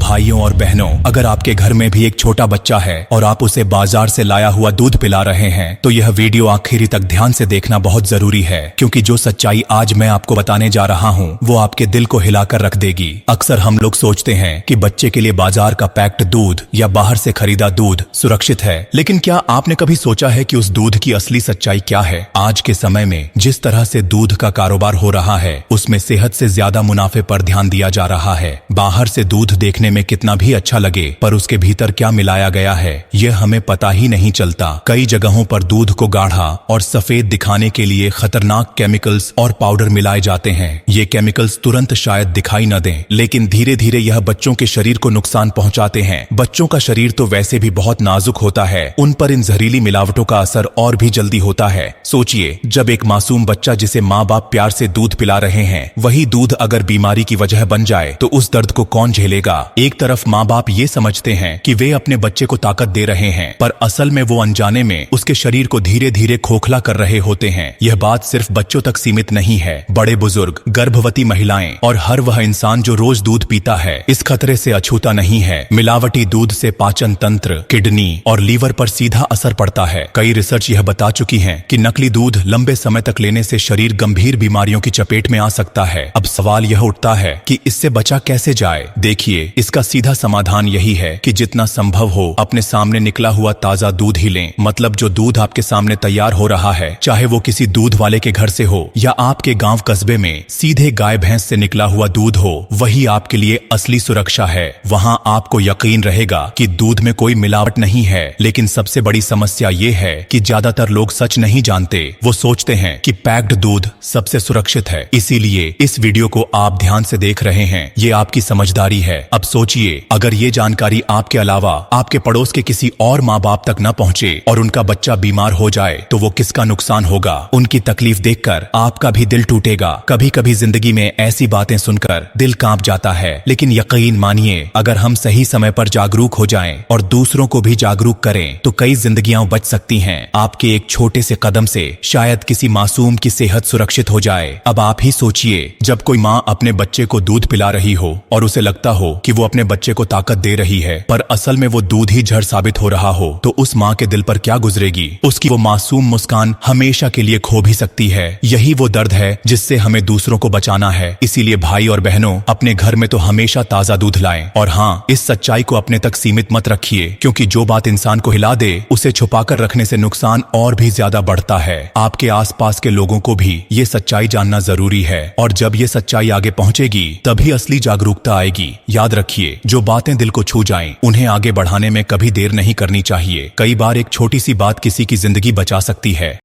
भाइयों और बहनों, अगर आपके घर में भी एक छोटा बच्चा है और आप उसे बाजार से लाया हुआ दूध पिला रहे हैं तो यह वीडियो आखिरी तक ध्यान से देखना बहुत जरूरी है, क्योंकि जो सच्चाई आज मैं आपको बताने जा रहा हूं वो आपके दिल को हिलाकर रख देगी। अक्सर हम लोग सोचते हैं कि बच्चे के लिए बाजार का पैक्ड दूध या बाहर से खरीदा दूध सुरक्षित है, लेकिन क्या आपने कभी सोचा है कि उस दूध की असली सच्चाई क्या है? आज के समय में जिस तरह से दूध का कारोबार हो रहा है उसमें सेहत से ज्यादा मुनाफे पर ध्यान दिया जा रहा है। बाहर से दूध देखने में कितना भी अच्छा लगे पर उसके भीतर क्या मिलाया गया है यह हमें पता ही नहीं चलता। कई जगहों पर दूध को गाढ़ा और सफेद दिखाने के लिए खतरनाक केमिकल्स और पाउडर मिलाए जाते हैं। ये केमिकल्स तुरंत शायद दिखाई न दें, लेकिन धीरे धीरे यह बच्चों के शरीर को नुकसान पहुंचाते हैं। बच्चों का शरीर तो वैसे भी बहुत नाजुक होता है, उन पर इन जहरीली मिलावटों का असर और भी जल्दी होता है। सोचिए, जब एक मासूम बच्चा जिसे माँ बाप प्यार से दूध पिला रहे हैं वही दूध अगर बीमारी की वजह बन जाए तो उस दर्द को कौन झेलेगा? एक तरफ माँ बाप ये समझते हैं कि वे अपने बच्चे को ताकत दे रहे हैं, पर असल में वो अनजाने में उसके शरीर को धीरे धीरे खोखला कर रहे होते हैं। यह बात सिर्फ बच्चों तक सीमित नहीं है, बड़े बुजुर्ग, गर्भवती महिलाएं और हर वह इंसान जो रोज दूध पीता है इस खतरे से अछूता नहीं है। मिलावटी दूध से पाचन तंत्र, किडनी और लीवर पर सीधा असर पड़ता है। कई रिसर्च यह बता चुकी है कि नकली दूध लंबे समय तक लेने से शरीर गंभीर बीमारियों की चपेट में आ सकता है। अब सवाल यह उठता है कि इससे बचा कैसे जाए? देखिए, इसका सीधा समाधान यही है कि जितना संभव हो अपने सामने निकला हुआ ताजा दूध ही लें। मतलब जो दूध आपके सामने तैयार हो रहा है, चाहे वो किसी दूध वाले के घर से हो या आपके गांव कस्बे में सीधे गाय भैंस से निकला हुआ दूध हो, वही आपके लिए असली सुरक्षा है। वहां आपको यकीन रहेगा कि दूध में कोई मिलावट नहीं है। लेकिन सबसे बड़ी समस्या ये है कि ज्यादातर लोग सच नहीं जानते। वो सोचते हैं कि पैक्ड दूध सबसे सुरक्षित है, इसीलिए इस वीडियो को आप ध्यान से देख रहे हैं। ये आपकी समझदारी है। अब सोचिए, अगर ये जानकारी आपके अलावा आपके पड़ोस के किसी और माँ बाप तक न पहुंचे और उनका बच्चा बीमार हो जाए तो वो किसका नुकसान होगा? उनकी तकलीफ देखकर आपका भी दिल टूटेगा। कभी कभी जिंदगी में ऐसी बातें सुनकर दिल कांप जाता है, लेकिन यकीन मानिए, अगर हम सही समय पर जागरूक हो जाएं और दूसरों को भी जागरूक करें तो कई जिंदगियां बच सकती हैं। आपके एक छोटे से कदम से शायद किसी मासूम की सेहत सुरक्षित हो जाए। अब आप ही सोचिए, जब कोई माँ अपने बच्चे को दूध पिला रही हो और उसे लगता हो कि वो अपने बच्चे को ताकत दे रही है, पर असल में वो दूध ही जहर साबित हो रहा हो, तो उस माँ के दिल पर क्या गुजरेगी? उसकी वो मासूम मुस्कान हमेशा के लिए खो भी सकती है। यही वो दर्द है जिससे हमें दूसरों को बचाना है। इसीलिए भाई और बहनों, अपने घर में तो हमेशा ताजा दूध लाएं। और हाँ, इस सच्चाई को अपने तक सीमित मत रखिए, क्योंकि जो बात इंसान को हिला दे उसे छुपाकर रखने से नुकसान और भी ज्यादा बढ़ता है। आपके आसपास के लोगों को भी ये सच्चाई जानना जरूरी है, और जब ये सच्चाई आगे पहुंचेगी तभी असली जागरूकता आएगी। याद रखिए, जो बातें दिल को छू जाएं उन्हें आगे बढ़ाने में कभी देर नहीं करनी चाहिए। कई बार एक छोटी सी बात किसी की जिंदगी बचा सकती है।